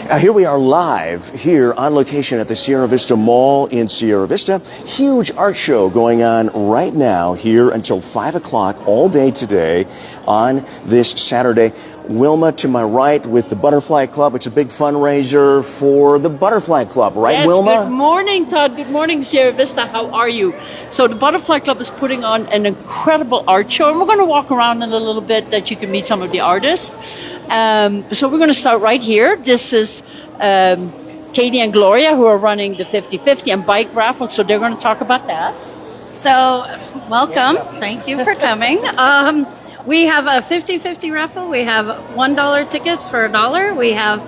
Here we are live here on location at the Sierra Vista Mall in Sierra Vista. Huge art show going on right now here until 5 o'clock all day today on this Saturday. Wilma to my right with the Butterfly Club. It's a big fundraiser for the Butterfly Club, right, yes, Wilma? Good morning, Todd. Good morning, Sierra Vista. How are you? So the Butterfly Club is putting on an incredible art show, and we're going to walk around in a little bit that you can meet some of the artists. So we're going to start right here. This is Katie and Gloria, who are running the 50-50 and bike raffle, so they're going to talk about that. So, welcome. Thank you for coming. We have a 50-50 raffle. We have $1 tickets for $1. We have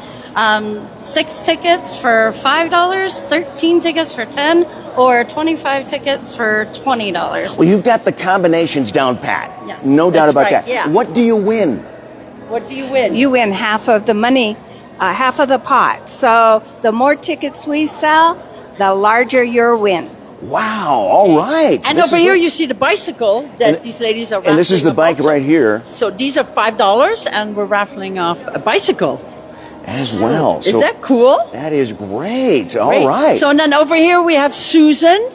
6 tickets for $5, 13 tickets for $10, or 25 tickets for $20. Well, you've got the combinations down pat. Yes. No doubt about right, that. yeah. What do you win? What do you win? You win half of the money, half of the pot. So the more tickets we sell, the larger your win. Wow, all right. And This over is here great. you see the bicycle that these ladies are raffling. And this is the bike also. right here So these are $5, and we're raffling off a bicycle. as well. Is that cool? That is great. All Great. right. So and then over here we have Susan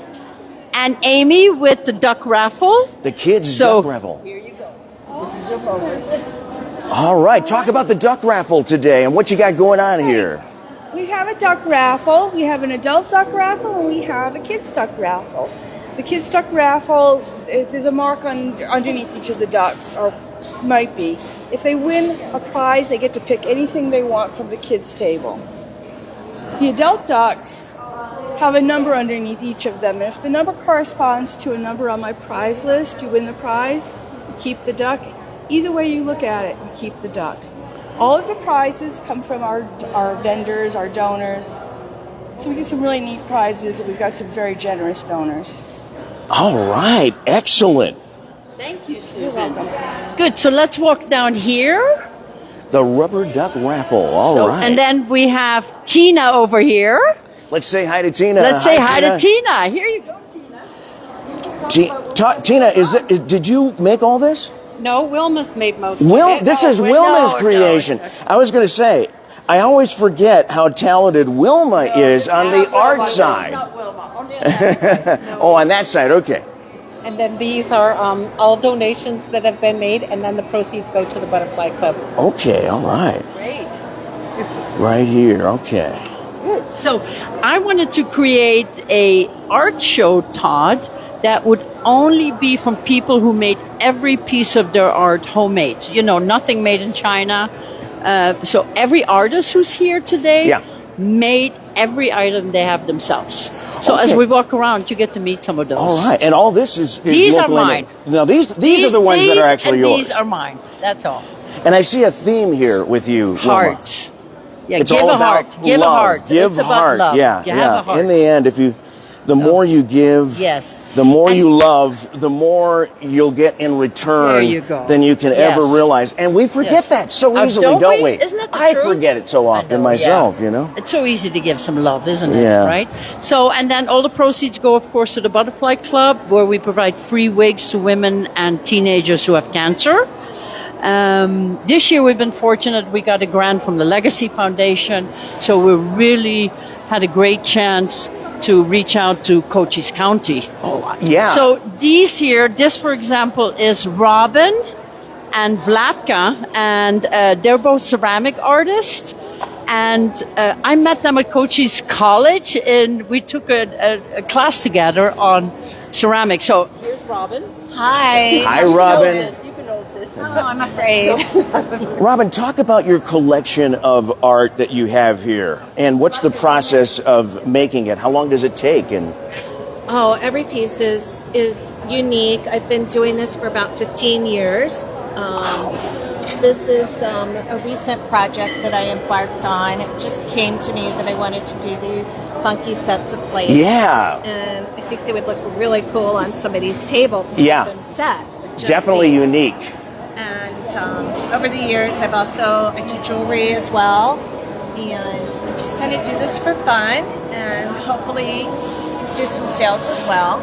and Amy with the duck raffle. The kids' So- duck raffle. Here you go. This is your bonus. All right. Talk about the duck raffle today and what you got going on here. We have a duck raffle, we have an adult duck raffle, and we have a kids duck raffle. The kids duck raffle, there's a mark underneath each of the ducks, or might be. If they win a prize, they get to pick anything they want from the kids' table. The adult ducks have a number underneath each of them, and if the number corresponds to a number on my prize list, you win the prize, you keep the duck. Either way you look at it, you keep the duck. All of the prizes come from our vendors, our donors. So we get some really neat prizes. We've got some very generous donors. All right. Excellent. Thank you, Susan. Good. So let's walk down here. The rubber duck raffle. All right. And then we have Tina over here. Let's say hi to Tina. Let's say hi to Tina. Here you go, Tina. Tina, did you make all this? No, Wilma's made most of it. This is Wilma's creation. I was going to say, I always forget how talented Wilma is on the art side. Not Wilma. Only on that side. Oh, on that side. Okay. And then these are all donations that have been made, and then the proceeds go to the Butterfly Club. Okay. All right. Great. Right here. Okay. Good. So I wanted to create a art show, Todd, that would only be from people who made every piece of their art homemade. You know, nothing made in China. So every artist who's here today made every item they have themselves. So as we walk around, you get to meet some of those. All right. And all this is These are locally mine. made. Now, these are the ones that are actually and yours. These are mine. That's all. And I see a theme here with you, Wilma. Hearts. Yeah, It's give all a about heart. Give a love. heart. Give It's about heart. love. Yeah, You have a heart. In the end, the more you give, Yes. the more And- you love, the more you'll get in return There you go. than you can ever Yes. realize. And we forget Yes. that so Oh, easily, don't don't we? we? Isn't that the I truth? forget it so often I know, myself, yeah. you know? It's so easy to give some love, isn't it? Yeah. Right? So, and then all the proceeds go, of course, to the Butterfly Club, where we provide free wigs to women and teenagers who have cancer. This year we've been fortunate. We got a grant from the Legacy Foundation. So we really had a great chance to reach out to Cochise County. Oh, yeah. So these here, this for example is Robin and Vlatka, and they're both ceramic artists. And I met them at Cochise College, and we took a class together on ceramics. So here's Robin. Hi. Hi, Robin. You can hold this. Oh, I'm afraid. Robin, talk about your collection of art that you have here, and what's the process of making it? How long does it take? And Oh, every piece is unique. I've been doing this for about 15 years. This is a recent project that I embarked on. It just came to me that I wanted to do these funky sets of plates. yeah, And I think they would look really cool on somebody's table to Yeah. have them set. with just definitely these. unique. And over the years, I do jewelry as well. And I just kind of do this for fun and hopefully do some sales as well.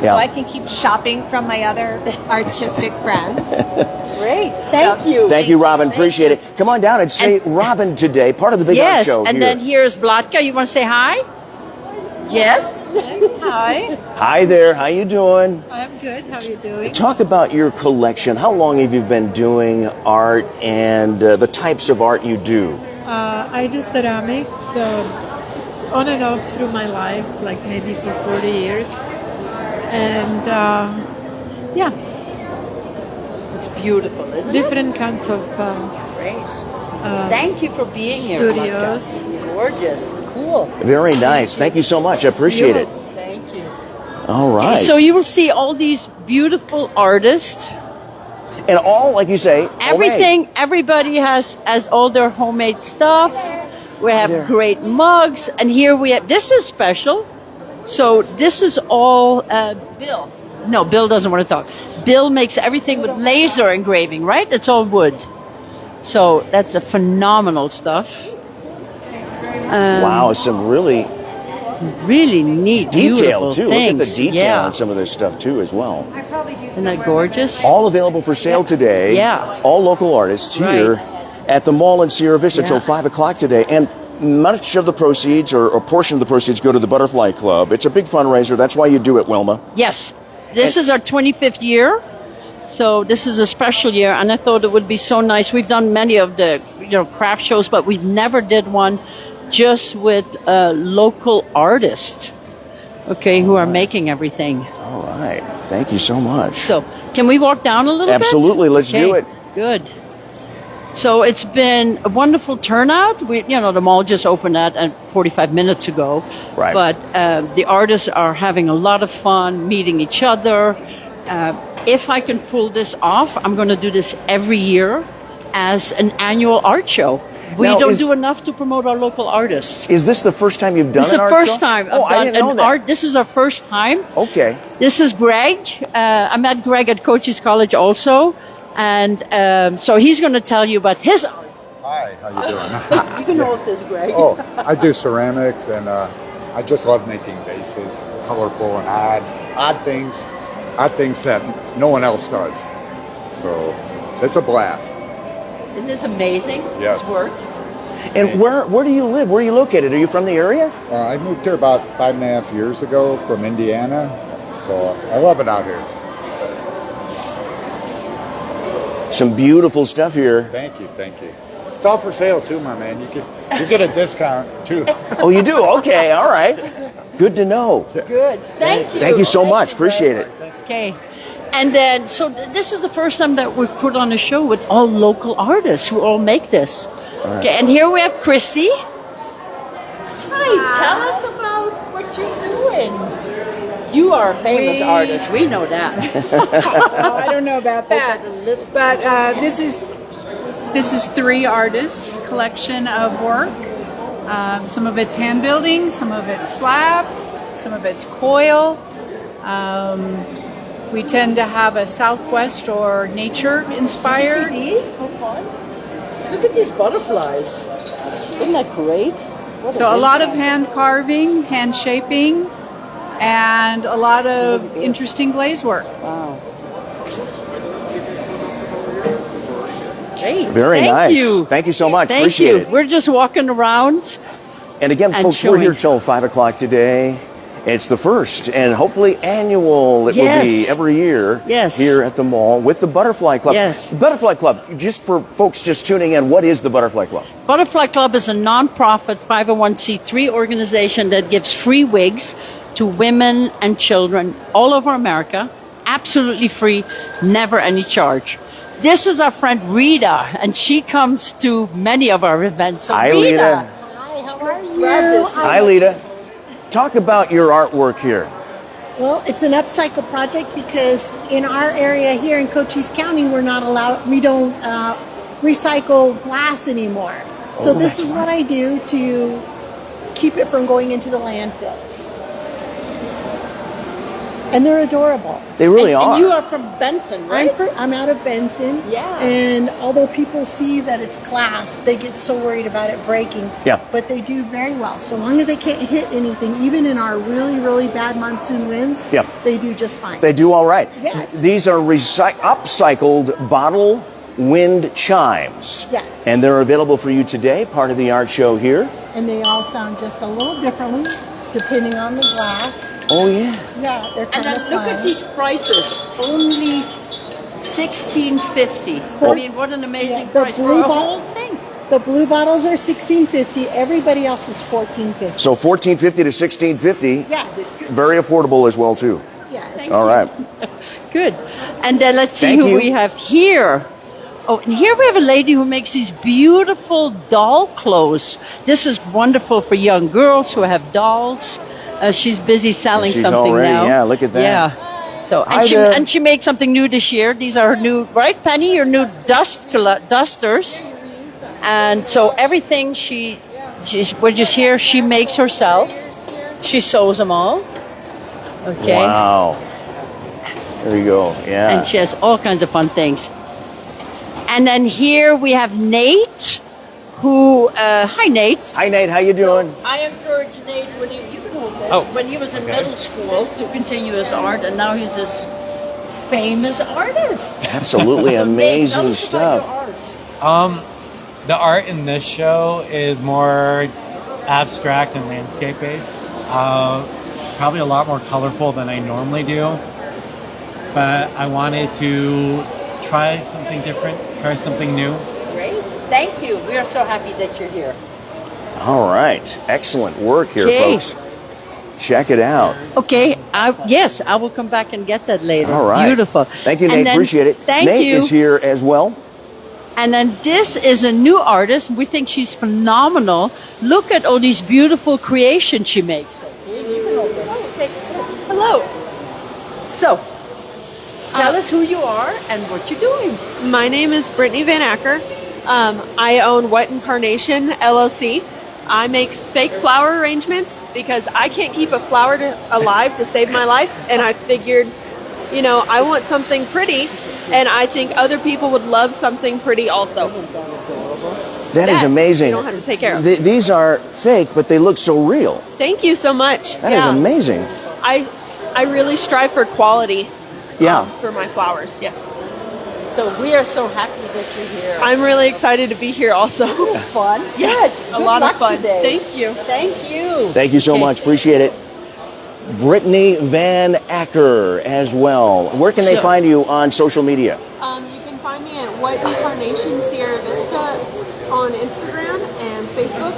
Yeah. So I can keep shopping from my other artistic friends. Great. Thank you. Thank you, Robin. Appreciate it. Come on down and say Robin today, part of the big art Yes, show and here. then here's Vlatka. You want to say hi? Yes. Hi. Hi there. How you doing? I'm good. How are you doing? Talk about your collection. How long have you been doing art and the types of art you do? I do ceramics on and off through my life, like maybe for 40 years. And yeah, It's beautiful, isn't it? different kinds of Great. Thank you for being here. studios. Vlatka. Gorgeous. Cool. Very nice. Thank you so much. I appreciate it. Thank you. All right. So you will see all these beautiful artists. And all, like you say, Everything, everybody has all their homemade stuff. We have There. great mugs, and here we have. This is special. So this is all Bill. No, Bill doesn't want to talk. Bill makes everything with laser engraving, right? It's all wood. So that's a phenomenal stuff. Wow, some really Really neat, detail beautiful too. things. Look at the detail Yeah. on some of this stuff too as well. Isn't that gorgeous? All available for sale today. Yeah. All local artists here at the mall in Sierra Vista till Yeah. 5 o'clock today. And much of the proceeds or a portion of the proceeds go to the Butterfly Club. It's a big fundraiser. That's why you do it, Wilma. Yes. This is our 25th year. So this is a special year, and I thought it would be so nice. We've done many of the craft shows, but we never did one just with local artists, okay, who are making everything. All right. Thank you so much. So can we walk down a little Absolutely. bit? Let's do it. Good. So it's been a wonderful turnout. The mall just opened at 45 minutes ago. Right. But the artists are having a lot of fun meeting each other. If I can pull this off, I'm going to do this every year as an annual art show. We Now, don't do enough to promote our local artists. Is this the first time you've done This is an the art first show? time Oh, I've I done didn't know an that. art. This is our first time. Okay. This is Greg. I met Greg at Cochise College also. And so he's going to tell you about his art. Hi, how you doing? You can hold this, Greg. Oh, I do ceramics, and I just love making vases, colorful and odd things that no one else does. So it's a blast. Isn't this amazing? Yes. This work. And where do you live? Where are you located? Are you from the area? I moved here about 5.5 years ago from Indiana, so I love it out here. Some beautiful stuff here. Thank you. It's all for sale too, my man. You get a discount too. Oh, you do? Okay. All right. Good to know. Good. Thank you. Thank you so much. Appreciate it. Okay. And then, so this is the first time that we've put on a show with all local artists who all make this. Okay, and here we have Christy. Hi, tell us about what you're doing. You are a famous artist. We know that. I don't know about that, but this is 3 artists' collection of work. Some of it's hand building, some of it's slab, some of it's coil. We tend to have a Southwest or nature inspired. These? How fun. Look at these butterflies. Isn't that great? So a lot of hand carving, hand shaping, and a lot of interesting glaze work. Wow. Great. Very Thank nice. You. Thank you so much. Thank Appreciate you. it. We're just walking around. And again, And folks, we're here showing. till 5 o'clock today. It's the first and hopefully annual it will be Yes. every year Yes. here at the mall with the Butterfly Club. Yes. Butterfly Club, just for folks just tuning in, what is the Butterfly Club? Butterfly Club is a nonprofit 501c3 organization that gives free wigs to women and children all over America, absolutely free, never any charge. This is our friend Rita, and she comes to many of our events. So Hi, Rita. Lita. Hi, how are you? Hi, Lita. Talk about your artwork here. Well, it's an upcycle project because in our area here in Cochise County, we don't recycle glass anymore. So this is what I do to keep it from going into the landfills. And they're adorable. They really are. And you are from Benson, right? I'm out of Benson. Yeah. And although people see that it's glass, they get so worried about it breaking. Yeah. But they do very well. So long as they can't hit anything, even in our really, really bad monsoon winds, Yeah. they do just fine. They do all right. Yes. These are upcycled bottle wind chimes. Yes. And they're available for you today, part of the art show here. And they all sound just a little differently depending on the glass. Oh, yeah. Yeah, they're And kind of then look fun. at these prices. Only $16.50. I mean, what an amazing Yeah, the price for blue a bo- whole thing. The blue bottles are $16.50. Everybody else is $14.50. So $14.50 to $16.50. Yes. Very affordable as well, too. Yes. All right. Good. And then let's see Thank who you. we have here. Oh, and here we have a lady who makes these beautiful doll clothes. This is wonderful for young girls who have dolls. She's busy selling She's something already, now. yeah, look at that. Yeah. So Hi there. and she made something new this year. These are her new, right, Penny? Your new dusters. And so everything we're just here. She makes herself. She sews them all. Okay. Wow. There you go. Yeah. And she has all kinds of fun things. And then here we have Nate, who, hi Nate. Hi Nate, how you doing? I encouraged Nate when he, you can hold this, Oh, when he was in middle school to continue his art, and now he's this famous artist. Absolutely So Nate, tell amazing us about stuff. your art. The art in this show is more abstract and landscape based. Probably a lot more colorful than I normally do. But I wanted to try something different, try something new. Great. Thank you. We are so happy that you're here. All right. Excellent work here, Okay. folks. Check it out. Okay. Yes, I will come back and get that later. All right. Beautiful. Thank you, And Nate. then- Appreciate it. Thank Nate you. is here as well. And then this is a new artist. We think she's phenomenal. Look at all these beautiful creations she makes. Okay. Hello. So, tell us who you are and what you're doing. My name is Brittany Van Acker. I own Wet Incarnation LLC. I make fake flower arrangements because I can't keep a flower alive to save my life. And I figured, I want something pretty. And I think other people would love something pretty also. That is amazing. You don't have to take care of. These are fake, but they look so real. Thank you so much. That is amazing. I really strive for quality Yeah. for my flowers. Yes. So we are so happy that you're here. I'm really excited to be here also. Fun. Yes, a Good lot of luck fun. today. Thank you. Thank you. Thank you so much. Appreciate it. Brittany Van Acker as well. Where can they So- find you on social media? You can find me at Wet Incarnation Sierra Vista on Instagram and Facebook,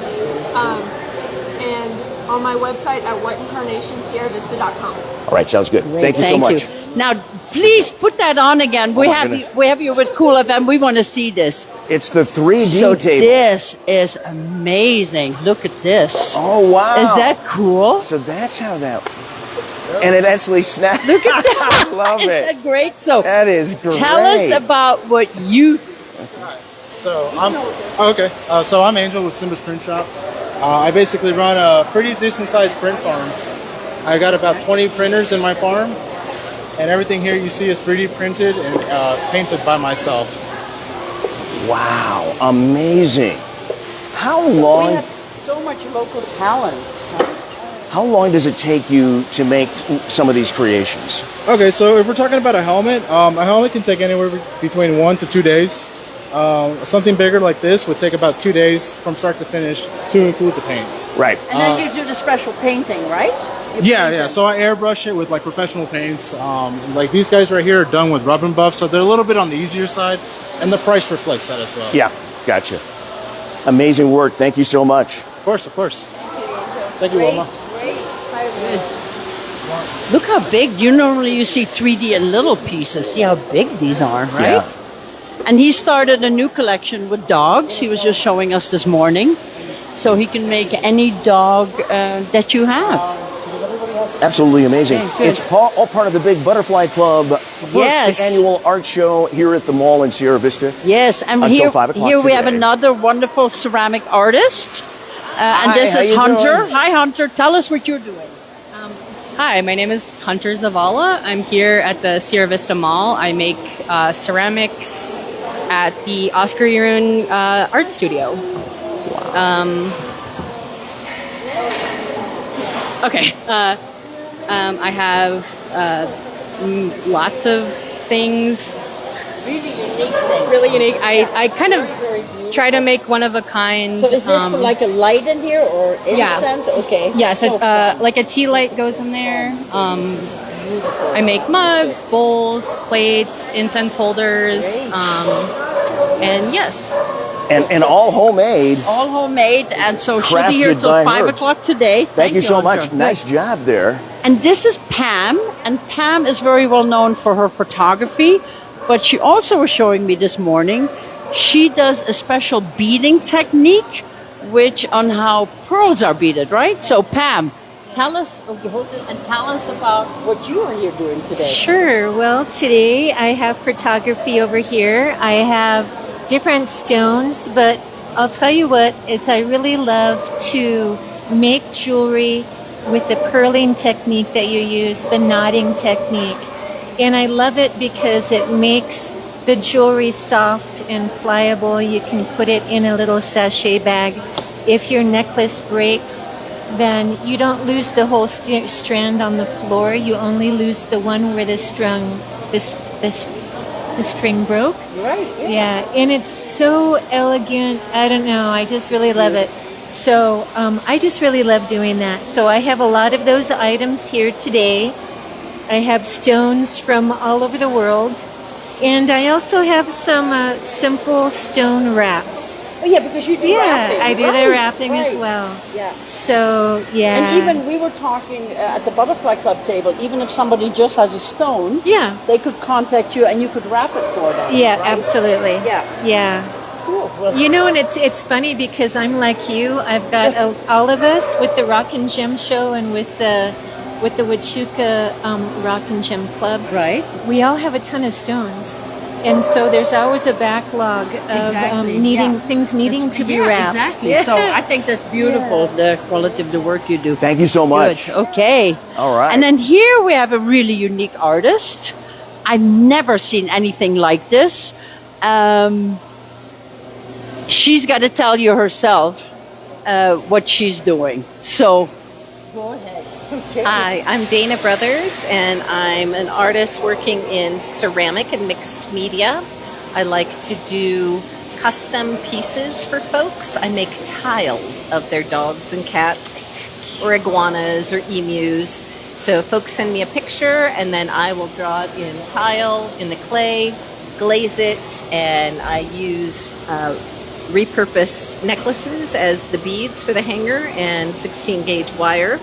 and on my website at wetincarnationsierravista.com. All right, sounds good. Great, Thank you so much. Now, please put that on again. We my have goodness. we have you with Cool FM. We want to see this. It's the 3D So table. this is amazing. Look at this. Oh, wow. Is that cool? So that's how that... And it actually snaps. Look at that. I love Isn't it. that great? So That is great. tell us about what you... So I'm Angel with Simba's Print Shop. I basically run a pretty decent sized print farm. I got about 20 printers in my farm, and everything here you see is 3D printed and painted by myself. Wow, amazing. How We long? have so much local talent. How long does it take you to make some of these creations? Okay, so if we're talking about a helmet can take anywhere between 1 to 2 days. Something bigger like this would take about 2 days from start to finish to include the paint. Right. And then you do the special painting, right? You paint them. So I airbrush it with like professional paints. Like these guys right here are done with rub and buff, so they're a little bit on the easier side, and the price reflects that as well. Yeah, gotcha. Amazing work. Thank you so much. Of course, of course. Thank you, Wilma. Look how big. Normally you see 3D in little pieces. See how big these are, right? Yeah. And he started a new collection with dogs. He was just showing us this morning. So he can make any dog that you have. Absolutely amazing. Okay, good. It's all part of the Big Butterfly Club first Yes. annual art show here at the mall in Sierra Vista. Yes, and Until here, 5 o'clock here we have today. another wonderful ceramic artist. And Hi, this how is you Hunter. doing? Hi, Hunter. Tell us what you're doing. Hi, my name is Hunter Zavala. I'm here at the Sierra Vista Mall. I make ceramics at the Oscar Yearun Art Studio. I have lots of things really unique things. Really unique. I kind of try to make one of a kind. So is this for like a light in here or incense? Okay. Yes, it's like a tea light goes in there. I make mugs, bowls, plates, incense holders, and yes. And all homemade. All homemade, and so she'll be here Crafted till by 5 her. o'clock today. Thank you so Andrea. much. Nice job there. And this is Pam, and Pam is very well known for her photography, but she also was showing me this morning, she does a special beading technique, which on how pearls are beaded, right? So Pam, tell us, and tell us about what you are here doing today. Sure. Well, today I have photography over here. I have different stones, but I'll tell you what is I really love to make jewelry with the pearling technique that you use, the knotting technique. And I love it because it makes the jewelry soft and pliable. You can put it in a little sachet bag. If your necklace breaks, then you don't lose the whole strand on the floor. You only lose the one where the string broke. Right. Yeah, and it's so elegant. I don't know. I just really love it. So I just really love doing that. So I have a lot of those items here today. I have stones from all over the world. And I also have some simple stone wraps. Oh, yeah, because you do wrapping. I do the wrapping as well. Yeah. So, yeah. And even we were talking at the Butterfly Club table, even if somebody just has a stone, they could contact you and you could wrap it for them. Yeah, right? absolutely. Yeah. Yeah. Cool. Well, You know, and it's funny because I'm like you. I've got all of us with the Rock and Gem show and with the Huachuca Rock and Gem Club. Right. We all have a ton of stones. And so there's always a backlog of things needing to be wrapped. Exactly. So I think that's beautiful, the quality of the work you do. Thank you so much. Good. Okay. All right. And then here we have a really unique artist. I've never seen anything like this. She's got to tell you herself what she's doing. So go ahead. Okay. Hi, I'm Dana Brothers, and I'm an artist working in ceramic and mixed media. I like to do custom pieces for folks. I make tiles of their dogs and cats, or iguanas, or emus. So folks send me a picture, and then I will draw it in tile, in the clay, glaze it, and I use repurposed necklaces as the beads for the hanger and 16-gauge wire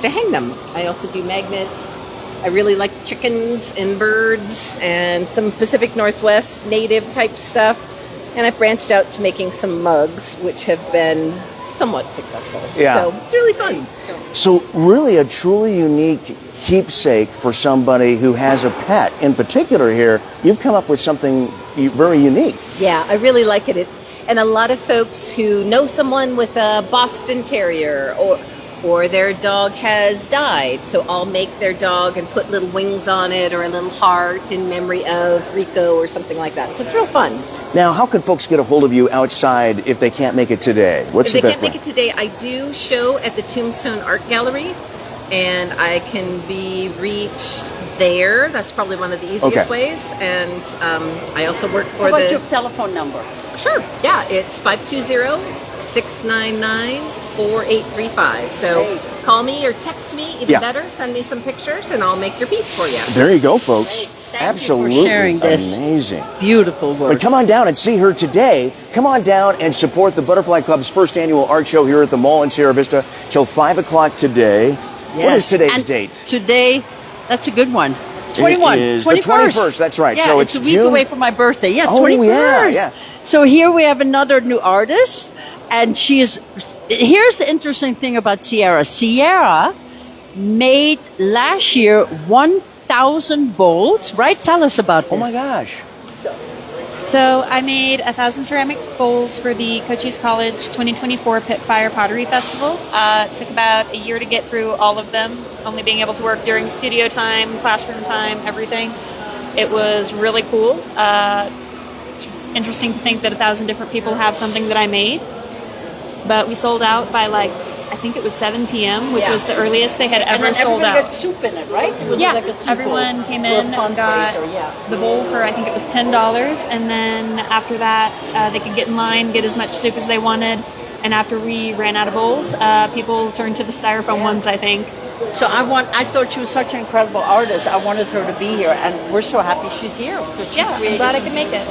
to hang them. I also do magnets. I really like chickens and birds and some Pacific Northwest native type stuff. And I've branched out to making some mugs, which have been somewhat successful. Yeah. So it's really fun. So really a truly unique keepsake for somebody who has a pet. In particular here, you've come up with something very unique. Yeah, I really like it. And a lot of folks who know someone with a Boston Terrier or their dog has died, so I'll make their dog and put little wings on it or a little heart in memory of Rico or something like that. So it's real fun. Now, how can folks get a hold of you outside if they can't make it today? What's the If they best can't way? make it today, I do show at the Tombstone Art Gallery, and I can be reached there. That's probably one of the easiest Okay. ways. And I also work for How about the... your telephone number? Sure. Yeah, it's 520-699-4835. So call me or text me, even Yeah. better. Send me some pictures, and I'll make your piece for you. There you go, folks. Absolutely you for sharing this. amazing. Beautiful work. But come on down and see her today. Come on down and support the Butterfly Club's first annual art show here at the mall in Sierra Vista till 5 o'clock today. What Yes. is today's And date? Today, that's a good one. 21. It is the 21st, that's right. Yeah, So it's a week June- away from my birthday. Yeah, Oh, 21st. yeah. So here we have another new artist, and here's the interesting thing about Sierra. Sierra made last year 1,000 bowls, right? Tell us about this. Oh my gosh. So I made 1,000 ceramic bowls for the Cochise College 2024 Pit Fire Pottery Festival. It took about a year to get through all of them, only being able to work during studio time, classroom time, everything. It was really cool. It's interesting to think that 1,000 different people have something that I made. but we sold out by I think it was 7 p.m., which was the earliest they had ever sold out. Got soup in it, right? It was Yeah, like a soup everyone bowl came for a in and got fundraiser, the bowl for I think it was $10, and then after that they could get in line, get as much soup as they wanted, and after we ran out of bowls, people turned to the styrofoam ones, I think. So I thought she was such an incredible artist. I wanted her to be here, and we're so happy she's here. I'm glad I could make it.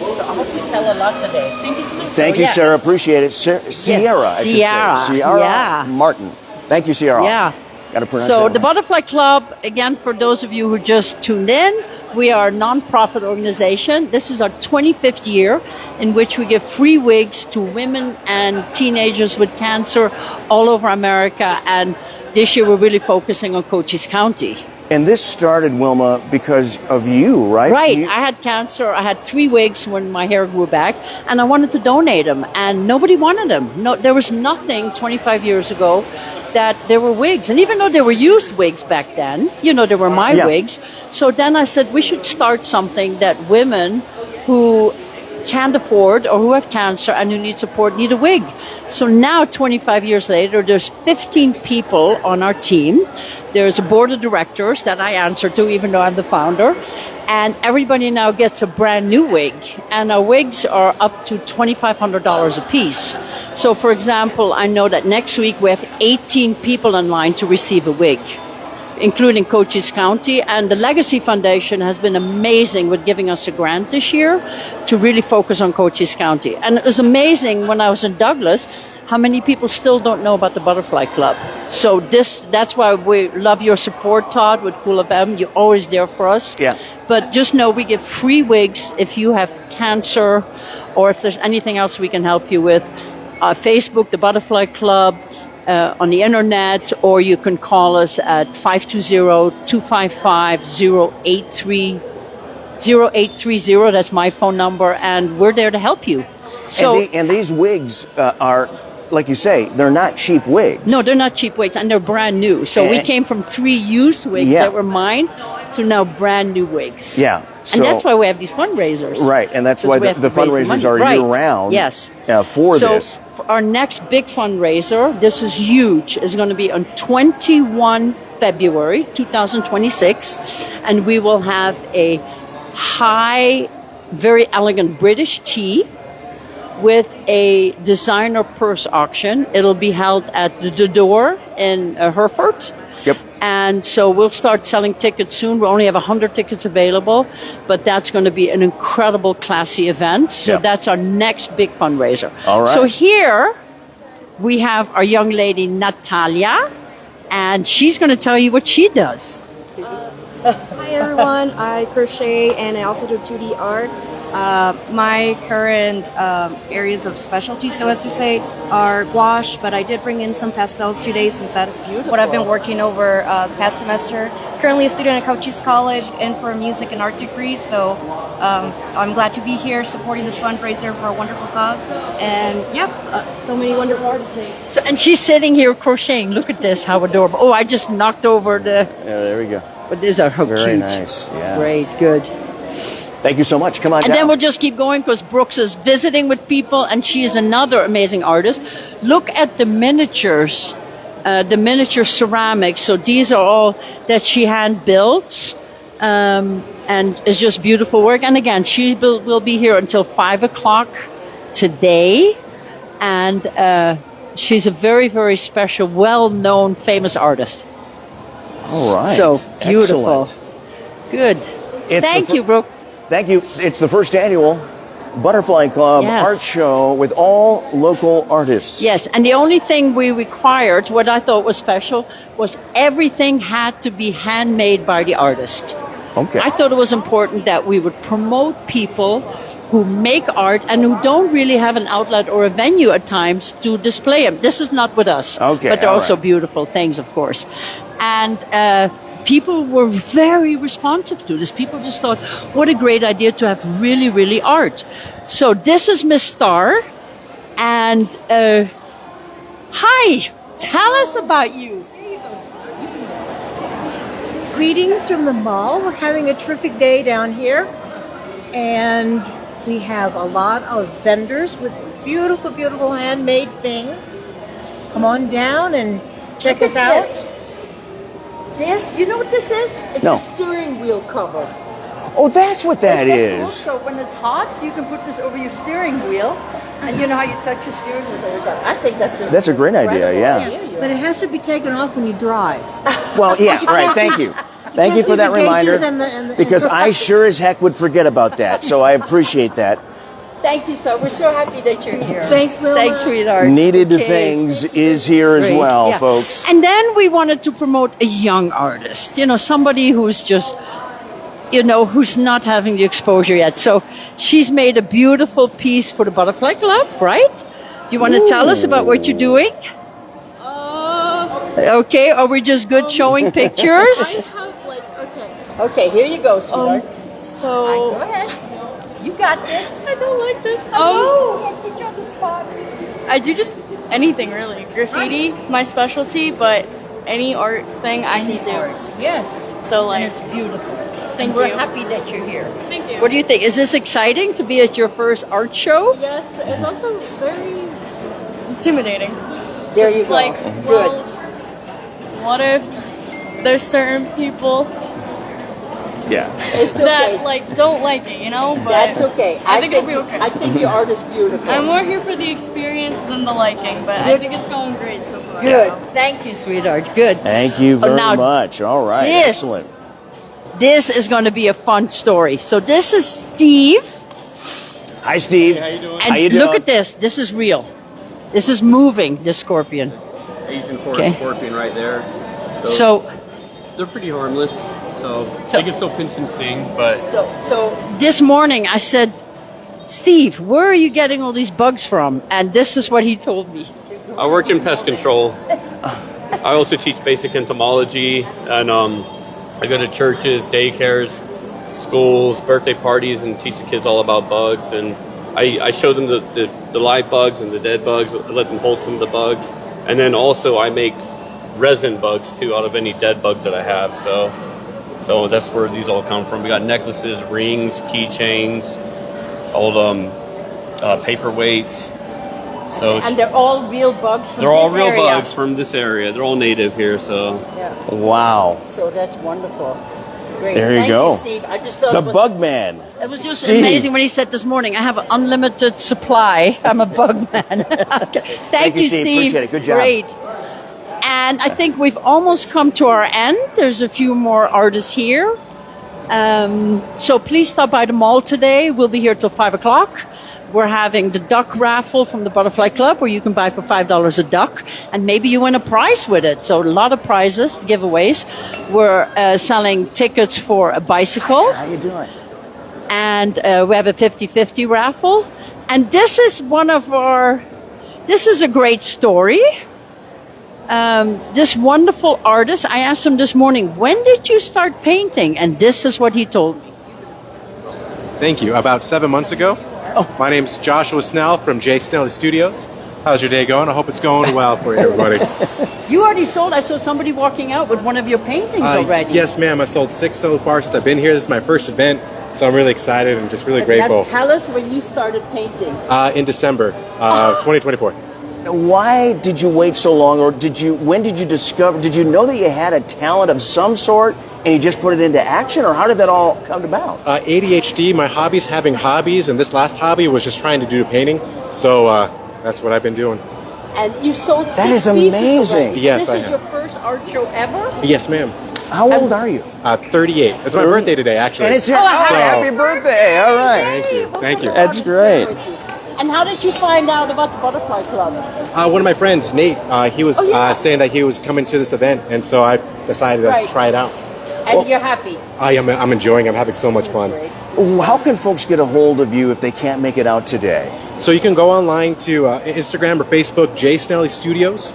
So I hope we sell a lot today. Thank you so much. Thank you, Sarah. Appreciate it. Sierra, I should Sierra. say. Sierra Yeah. Martin. Thank you, Sierra. Yeah. Got to pronounce So that the right. Butterfly Club, again, for those of you who just tuned in, we are a non-profit organization. This is our 25th year in which we give free wigs to women and teenagers with cancer all over America. And this year we're really focusing on Cochise County. And this started, Wilma, because of you, right? Right. I had cancer. I had 3 wigs when my hair grew back, and I wanted to donate them, and nobody wanted them. No, there was nothing 25 years ago that there were wigs. And even though they were used wigs back then, they were my wigs. So then I said we should start something that women who can't afford or who have cancer and who need support need a wig. So now, 25 years later, there's 15 people on our team. There's a board of directors that I answer to, even though I'm the founder. And everybody now gets a brand new wig. And our wigs are up to $2,500 a piece. So, for example, I know that next week we have 18 people in line to receive a wig, including Cochise County. And the Legacy Foundation has been amazing with giving us a grant this year to really focus on Cochise County. And it was amazing when I was in Douglas how many people still don't know about the Butterfly Club. So that's why we love your support, Todd, with Cool FM. You're always there for us. Yeah. But just know we give free wigs if you have cancer or if there's anything else we can help you with. Facebook, the Butterfly Club, on the internet, or you can call us at 520-255-0830. That's my phone number, and we're there to help you. So, and these wigs are, like you say, they're not cheap wigs. No, they're not cheap wigs, and they're brand new. So we came from 3 used wigs that were mine to now brand new wigs. Yeah. So, and that's why we have these fundraisers. Right, and that's why the fundraisers are year-round. Yes. For this. So our next big fundraiser, this is huge, is going to be on 21 February 2026, and we will have a high, very elegant British tea with a designer purse auction. It'll be held at the Door in Hereford. Yep. And so we'll start selling tickets soon. We only have 100 tickets available, but that's going to be an incredible, classy event. So that's our next big fundraiser. All right. So here we have our young lady, Natalia, and she's going to tell you what she does. Hi everyone, I crochet and I also do 2D art. My current areas of specialty, so as to say, are gouache, but I did bring in some pastels today since that's what I've been working over the past semester. Currently a student at Cochise College and for a music and art degree, so I'm glad to be here supporting this fundraiser for a wonderful cause. And so many wonderful artists today. So, and she's sitting here crocheting. Look at this, how adorable. Oh, I just knocked over the... Yeah, there we go. But these are how Very cute. nice, yeah. Great, good. Thank you so much. Come on and down. then we'll just keep going because Brooks is visiting with people, and she is another amazing artist. Look at the miniatures, the miniature ceramics. So these are all that she hand builds, and it's just beautiful work. And again, she will be here until 5 o'clock today, and she's a very, very special, well-known, famous artist. All right. So beautiful. Excellent. Good. Thank you, Brooke. Thank you. It's the first annual Butterfly Club art show with all local artists. Yes, and the only thing we required, what I thought was special, was everything had to be handmade by the artist. Okay. I thought it was important that we would promote people who make art and who don't really have an outlet or a venue at times to display them. This is not with us, okay, but they're all also right. beautiful things, of course. And people were very responsive to this. People just thought, what a great idea to have really, really art. So this is Miss Starr. And hi, tell us about you. Greetings from the mall. We're having a terrific day down here. And we have a lot of vendors with beautiful, beautiful handmade things. Come on down and check Look us at out. This, you know what this is? It's No. a steering wheel cover. Oh, that's what that Cool? is. So when it's hot, you can put this over your steering wheel, and you know how you touch your steering wheel every time. I think that's just That's a great idea, yeah. But it has to be taken off when you drive. Well, yeah, right. Thank you. Thank you for that reminder. Because I sure as heck would forget about that. So I appreciate that. Thank you so. We're so happy that you're here. Thanks, Wilma. Thanks, sweetheart. Needed Okay. Things is here as Great. well, Yeah. folks. And then we wanted to promote a young artist, you know, somebody who's just, you know, who's not having the exposure yet. So she's made a beautiful piece for the Butterfly Club, right? Do you want to tell us about what you're doing? Okay, are we just good showing pictures? Okay, here you go, sweetheart. So Go ahead. You got this. I don't like this. I put you on the spot. I do just anything really. Graffiti, my specialty, but any art thing I can do. Yes. So like, And it's beautiful. Thank And we're you. happy that you're here. Thank you. What do you think? Is this exciting to be at your first art show? Yes, it's also very intimidating. There Just you go. Like, Good. well, what if there's certain people Yeah. It's that okay. like don't like it, you know? But That's okay. I think it'll be okay. I think your art is beautiful. I'm more here for the experience than the liking, but I think it's going great so far. Good. Thank you, sweetheart. Good. Thank you very now, much. All right. this- Excellent. This is going to be a fun story. So this is Steve. Hi, Steve. Hey, how you doing? And How you doing? look at this. This is real. This is moving, this scorpion. Asian forest Okay. scorpion right there. So they're pretty harmless. So they can still pinch and sting, but So this morning I said, Steve, where are you getting all these bugs from? And this is what he told me. I work in pest control. I also teach basic entomology, and I go to churches, daycares, schools, birthday parties, and teach the kids all about bugs. And I show them the live bugs and the dead bugs. I let them hold some of the bugs, and then also I make resin bugs too out of any dead bugs that I have. So that's where these all come from. We got necklaces, rings, keychains, old paperweights. So And they're all real bugs from they're all this real area. bugs from this area. They're all native here. So Yeah. Wow. So that's wonderful. Great. There you Thank go. you, Steve. I just thought The it was, Bug Man. It was just Steve. amazing when he said this morning, I have an unlimited supply. I'm a bug man. Okay. Thank you, Steve. Appreciate it. Good job. Great. And I think we've almost come to our end. There's a few more artists here. So please stop by the mall today. We'll be here till 5 o'clock. We're having the duck raffle from the Butterfly Club where you can buy for $5 a duck and maybe you win a prize with it. So a lot of prizes, giveaways. We're selling tickets for a bicycle. How you doing? And we have a 50-50 raffle. And this is this is a great story. This wonderful artist, I asked him this morning, when did you start painting? And this is what he told me. Thank you. About 7 months ago. My name's Joshua Snell from J. Snelly Studios. How's your day going? I hope it's going well for you, everybody. You already sold. I saw somebody walking out with one of your paintings already. Yes, ma'am. I sold 6 so far since I've been here. This is my first event, so I'm really excited and just really grateful. Now tell us when you started painting. In December 2024. Why did you wait so long, or when did you discover, did you know that you had a talent of some sort and you just put it into action, or how did that all come about? ADHD, my hobby's having hobbies, and this last hobby was just trying to do painting, so that's what I've been doing. And you sold That 6 is pieces amazing. already. Yes, I This is have. your first art show ever? Yes, ma'am. How old are you? 38. It's my birthday today, actually. And it's your happy birthday. All right. Thank you. Thank you. That's great. And how did you find out about the Butterfly Club? One of my friends, Nate, he was saying that he was coming to this event, and so I decided Right. to try it out. And you're happy. I'm enjoying it. I'm having so much fun. How can folks get a hold of you if they can't make it out today? So you can go online to Instagram or Facebook, J. Snelly Studios.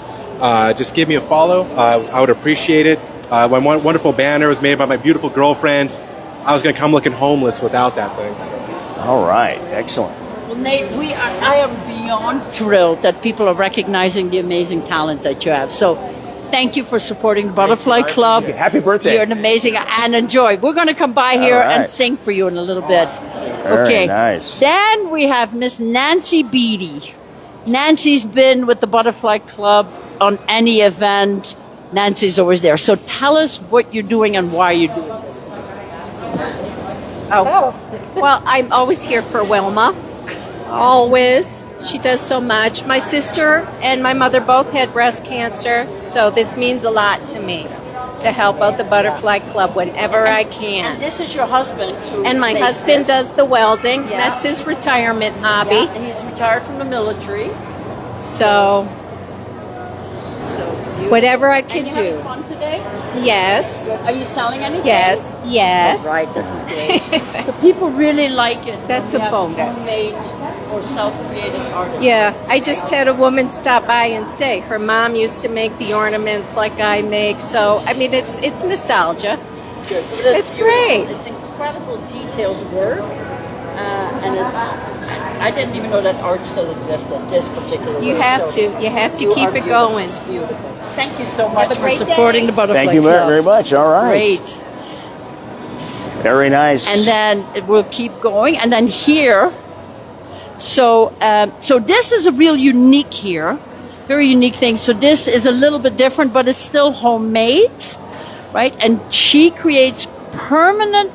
Just give me a follow. I would appreciate it. My wonderful banner was made by my beautiful girlfriend. I was going to come looking homeless without that thing. So. All right. Excellent. Well, Nate, I am beyond thrilled that people are recognizing the amazing talent that you have. So thank you for supporting the Butterfly Club. Happy birthday. You're an amazing, and enjoy. We're going to come by here All right. and sing for you in a little bit. Very nice. Then we have Miss Nancy Beatty. Nancy's been with the Butterfly Club on any event. Nancy's always there. So tell us what you're doing and why you're doing this. Well, I'm always here for Wilma. Always. She does so much. My sister and my mother both had breast cancer, so this means a lot to me to help out the Butterfly Club whenever I can. And this is your husband. And my husband does the welding. Yeah. That's his retirement hobby. Yeah, and he's retired from the military. So whatever I can And you do. having fun today? Yes. Are you selling anything? Yes. Yes. Oh, right, this is great. So people really like it. That's when a we have bonus. Homemade or self-created artists. Yeah, I just had a woman stop by and say her mom used to make the ornaments like I make. So I mean, it's nostalgia. Good. It's great. It's incredible detailed work, and it's. I didn't even know that art still existed. This particular. You work. have So to. You have to you keep are it going. It's beautiful. Thank you so much Have a for great supporting day. the Butterfly Thank you Club. very much. All right. Great. Very nice. And then it will keep going. And then here, so this is a real unique here, very unique thing. So this is a little bit different, but it's still homemade, right? And she creates permanent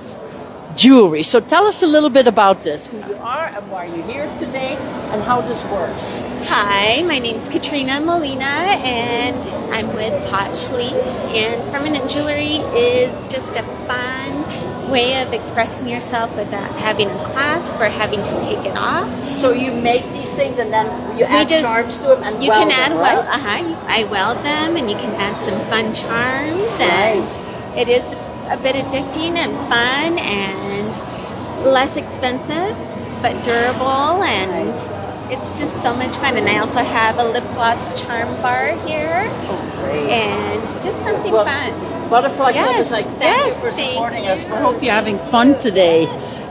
jewelry. So tell us a little bit about this, who you are and why you're here today and how this works. Hi, my name is Katrina Molina and I'm with Posh Leaks, and permanent jewelry is just a fun way of expressing yourself without having a clasp or having to take it off. So you make these things and then you add charms to them and you weld can add them, right? I weld them, and you can add some fun charms, and it is a bit addicting and fun and less expensive but durable, and it's just so much fun. And I also have a lip gloss charm bar here. Oh, great. And just something fun. Butterfly Club is like, thank you for supporting us. We hope you're having fun today.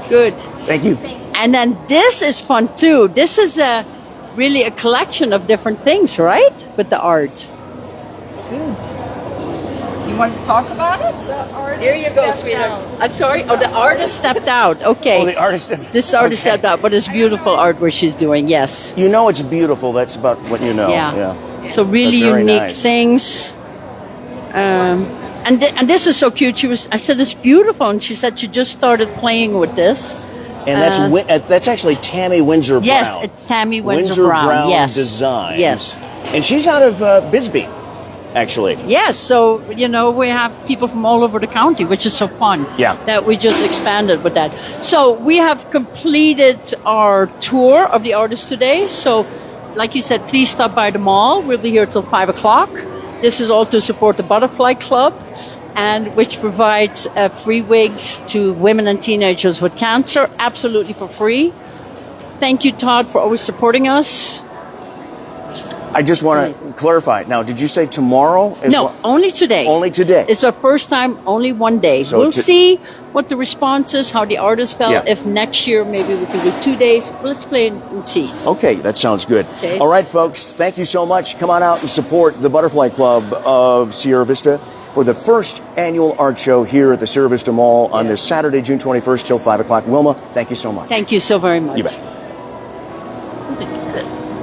Good. Thank you. And then this is fun too. This is really a collection of different things, right? With the art. Good. You want to talk about it? Here you go, sweetheart. I'm sorry. Oh, the artist stepped out. Okay. Oh, the artist stepped This artist stepped out, but it's beautiful artwork she's doing. Yes. You know it's beautiful. That's about what you know. Yeah. So really That's very unique nice. things. And this is so cute. I said it's beautiful, and she said she just started playing with this. And that's actually Tammy Windsor Brown. Yes, it's Tammy Windsor Brown. Yes. Designs. Yes. And she's out of Bisbee, actually. Yes, so, we have people from all over the county, which is so fun. Yeah. That we just expanded with that. So we have completed our tour of the artists today. So, like you said, please stop by the mall. We'll be here till 5 o'clock. This is all to support the Butterfly Club, and which provides free wigs to women and teenagers with cancer, absolutely for free. Thank you, Todd, for always supporting us. I just want to clarify. Now, did you say tomorrow? No, only today. Only today. It's our first time, only one day. So we'll see what the response is, how the artists felt. Yeah. If next year maybe we can do 2 days, let's play and see. Okay, that sounds good. Okay. All right, folks, thank you so much. Come on out and support the Butterfly Club of Sierra Vista for the first annual art show here at the Sierra Vista Mall on this Saturday, June 21st till 5 o'clock. Wilma, thank you so much. Thank you so very much. You bet.